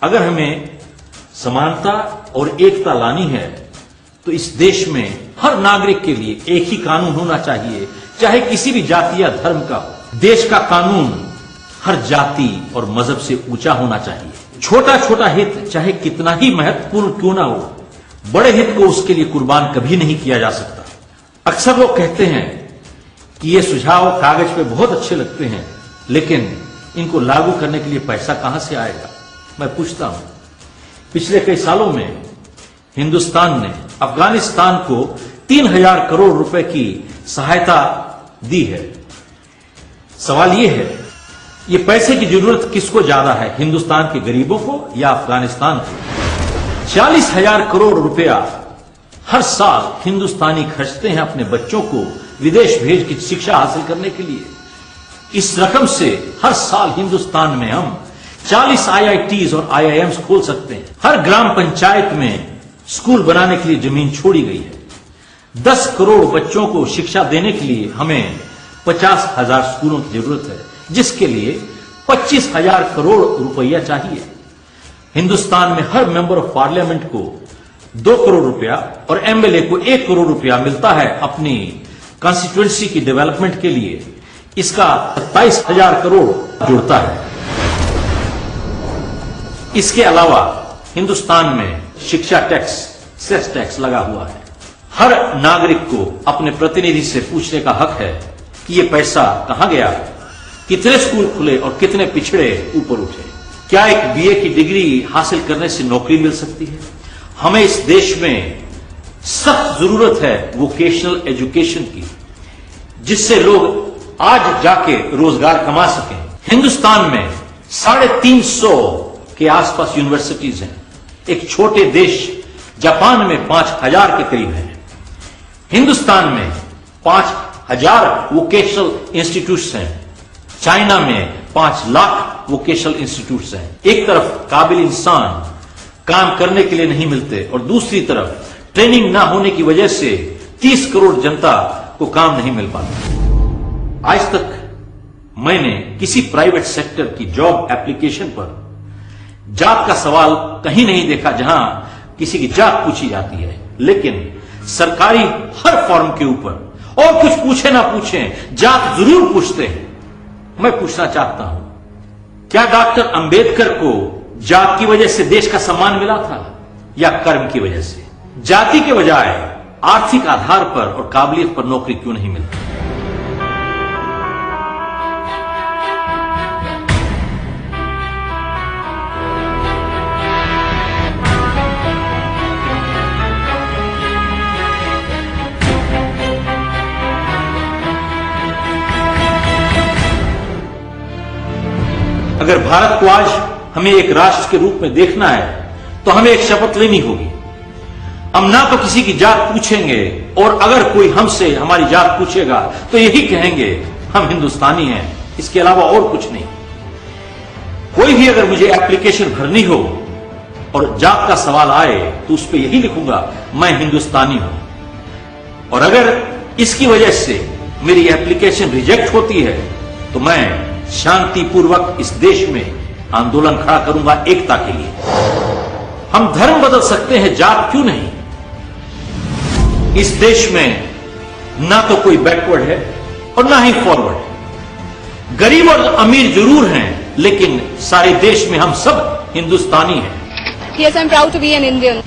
अगर हमें समानता और एकता लानी है तो इस देश में हर नागरिक के लिए एक ही कानून होना चाहिए, चाहे किसी भी जाति या धर्म का हो। देश का कानून हर जाति और मजहब से ऊंचा होना चाहिए। छोटा छोटा हित चाहे कितना ही महत्वपूर्ण क्यों ना हो, बड़े हित को उसके लिए कुर्बान कभी नहीं किया जा सकता। अक्सर लोग कहते हैं कि ये सुझाव कागज पे बहुत अच्छे लगते हैं, लेकिन इनको लागू करने के लिए पैसा कहां से आएगा? मैं पूछता हूं, पिछले कई सालों में हिंदुस्तान ने अफगानिस्तान को 3000 करोड़ रुपए की सहायता दी है। सवाल यह है, ये पैसे की जरूरत किसको ज्यादा है, हिंदुस्तान के गरीबों को या अफगानिस्तान को? 40,000 करोड़ रुपया हर साल हिंदुस्तानी खर्चते हैं अपने बच्चों को विदेश भेज की शिक्षा हासिल करने के लिए। इस रकम से हर साल हिंदुस्तान में हम 40 IITs और IIMs खोल सकते हैं। हर ग्राम पंचायत में स्कूल बनाने के लिए जमीन छोड़ी गई है। 10 करोड़ बच्चों को शिक्षा देने के लिए हमें 50,000 स्कूलों की जरूरत है, जिसके लिए 25,000 करोड़ रुपया चाहिए। हिंदुस्तान में हर मेंबर ऑफ पार्लियामेंट को 2 करोड़ रुपया और MLA को 1 करोड़ रुपया मिलता है अपनी कॉन्स्टिट्यूएंसी की डेवलपमेंट के लिए। इसका 27,000 करोड़ जुड़ता है। इसके अलावा हिंदुस्तान में शिक्षा टैक्स, सेस टैक्स लगा हुआ है। हर नागरिक को अपने प्रतिनिधि से पूछने का हक है कि ये पैसा कहां गया, कितने स्कूल खुले और कितने पिछड़े ऊपर उठे। क्या एक BA की डिग्री हासिल करने से नौकरी मिल सकती है? हमें इस देश में सख्त जरूरत है वोकेशनल एजुकेशन की, जिससे लोग आज जाके रोजगार कमा सकें। हिंदुस्तान में 350 के आसपास यूनिवर्सिटीज हैं। एक छोटे देश जापान में 5000 के करीब हैं। हिंदुस्तान में 5000 वोकेशनल इंस्टीट्यूट्स हैं। चाइना में 5 लाख वोकेशनल इंस्टीट्यूट्स हैं। एक तरफ काबिल इंसान काम करने के लिए नहीं मिलते और दूसरी तरफ ट्रेनिंग ना होने की वजह से 30 करोड़ जनता को काम नहीं मिल पाता। आज तक मैंने किसी प्राइवेट सेक्टर की जॉब एप्लीकेशन पर जात का सवाल कहीं नहीं देखा जहां किसी की जात पूछी जाती है, लेकिन सरकारी हर फॉर्म के ऊपर और कुछ पूछे ना पूछे जात जरूर पूछते हैं। मैं पूछना चाहता हूं, क्या डॉक्टर अंबेडकर को जात की वजह से देश का सम्मान मिला था या कर्म की वजह से? जाति के बजाय आर्थिक आधार पर और काबिलियत पर नौकरी क्यों नहीं मिलती? अगर भारत को आज हमें एक राष्ट्र के रूप में देखना है तो हमें एक शपथ लेनी होगी। हम ना तो किसी की जात पूछेंगे, और अगर कोई हमसे हमारी जात पूछेगा तो यही कहेंगे हम हिंदुस्तानी हैं, इसके अलावा और कुछ नहीं। कोई भी अगर मुझे एप्लीकेशन भरनी हो और जात का सवाल आए तो उस पर यही लिखूंगा, मैं हिंदुस्तानी हूं। और अगर इसकी वजह से मेरी एप्लीकेशन रिजेक्ट होती है तो मैं शांतिपूर्वक इस देश में आंदोलन खड़ा करूंगा एकता के लिए। हम धर्म बदल सकते हैं, जात क्यों नहीं? इस देश में ना तो कोई बैकवर्ड है और ना ही फॉरवर्ड है। गरीब और अमीर जरूर हैं, लेकिन सारे देश में हम सब हिंदुस्तानी हैं। Yes, I'm proud to be an Indian.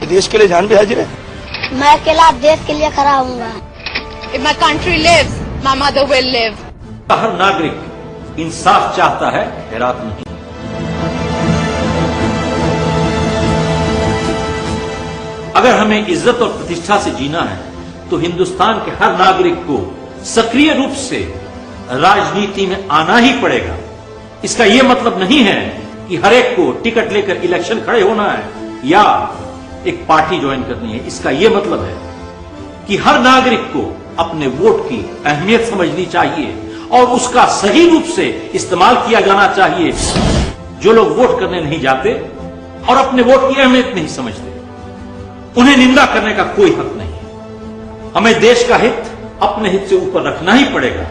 देश के लिए जान भी हाजिर है। मैं अकेला देश के लिए खड़ा हूँगा। If my country lives, my mother will live. हर नागरिक इंसाफ चाहता है, हैरात नहीं। अगर हमें इज्जत और प्रतिष्ठा से जीना है तो हिंदुस्तान के हर नागरिक को सक्रिय रूप से राजनीति में आना ही पड़ेगा। इसका यह मतलब नहीं है कि हर एक को टिकट लेकर इलेक्शन खड़े होना है या एक पार्टी ज्वाइन करनी है। इसका यह मतलब है कि हर नागरिक को अपने वोट की अहमियत समझनी चाहिए और उसका सही रूप से इस्तेमाल किया जाना चाहिए। जो लोग वोट करने नहीं जाते और अपने वोट की अहमियत नहीं समझते, उन्हें निंदा करने का कोई हक नहीं। हमें देश का हित अपने हित से ऊपर रखना ही पड़ेगा।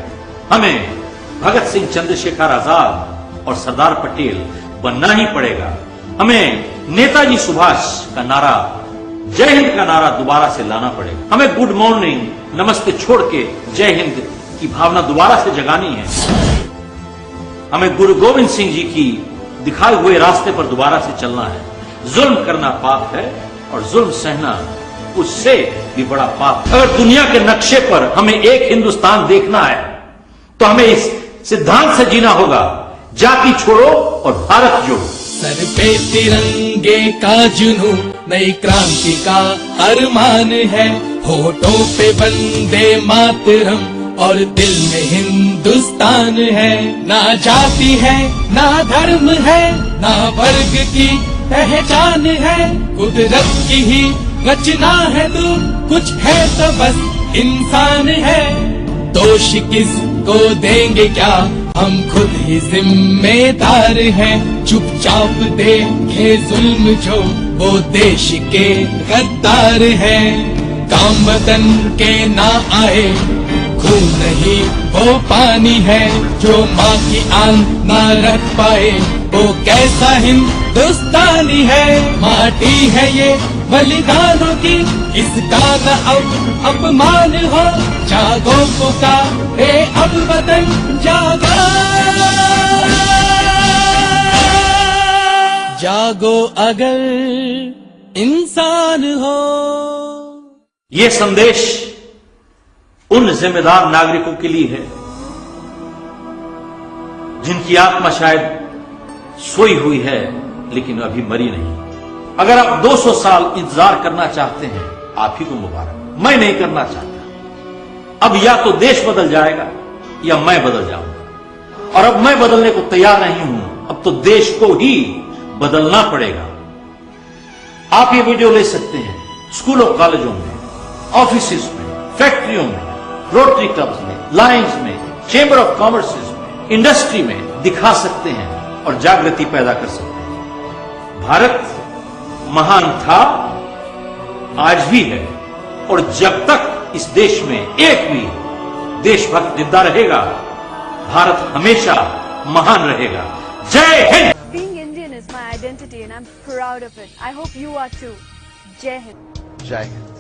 हमें भगत सिंह, चंद्रशेखर आजाद और सरदार पटेल बनना ही पड़ेगा। हमें नेताजी सुभाष का नारा, जय हिंद का नारा दोबारा से लाना पड़ेगा। हमें गुड मॉर्निंग, नमस्ते छोड़ के जय हिंद की भावना दोबारा से जगानी है। हमें गुरु गोविंद सिंह जी की दिखाए हुए रास्ते पर दोबारा से चलना है। जुल्म करना पाप है और जुल्म सहना उससे भी बड़ा पाप। अगर दुनिया के नक्शे पर हमें एक हिंदुस्तान देखना है तो हमें इस सिद्धांत से जीना होगा, जाति छोड़ो और भारत जोड़ो। सर पे तिरंगे का जुनून नई क्रांति का अरमान है, होठों पे वंदे मातरम और दिल में हिंदुस्तान है। ना जाति है ना धर्म है ना वर्ग की पहचान है, कुदरत की ही रचना है तू, कुछ है तो बस इंसान है। दोष किसको देंगे क्या, हम खुद ही जिम्मेदार हैं। चुपचाप देखे जुल्म जो वो देश के गद्दार हैं। काम वतन के ना आए खून नहीं वो पानी है, जो माँ की आन ना रख पाए वो कैसा हिंदुस्तानी है। माटी है ये बलिदानों की, इसका न अब अपमान हो। जागो पुकारे अब वतन जागा, जागो अगर इंसान हो। ये संदेश उन जिम्मेदार नागरिकों के लिए है जिनकी आत्मा शायद सोई हुई है लेकिन अभी मरी नहीं। अगर आप 200 साल इंतजार करना चाहते हैं, आप ही को मुबारक। मैं नहीं करना चाहता। अब या तो देश बदल जाएगा या मैं बदल जाऊंगा, और अब मैं बदलने को तैयार नहीं हूं। अब तो देश को ही बदलना पड़ेगा। आप ये वीडियो ले सकते हैं स्कूलों कॉलेजों में, ऑफिसेस में, फैक्ट्रियों में, रोटरी क्लब्स में, लायंस में, चेंबर ऑफ कॉमर्स में, इंडस्ट्री में दिखा सकते हैं और जागृति पैदा कर सकते हैं। भारत महान था, आज भी है, और जब तक इस देश में एक भी देशभक्त जिंदा रहेगा, भारत हमेशा महान रहेगा। जय Hind. Being Indian is my identity and I'm proud of it. I hope you are too. Jai Hind. जय हिंद।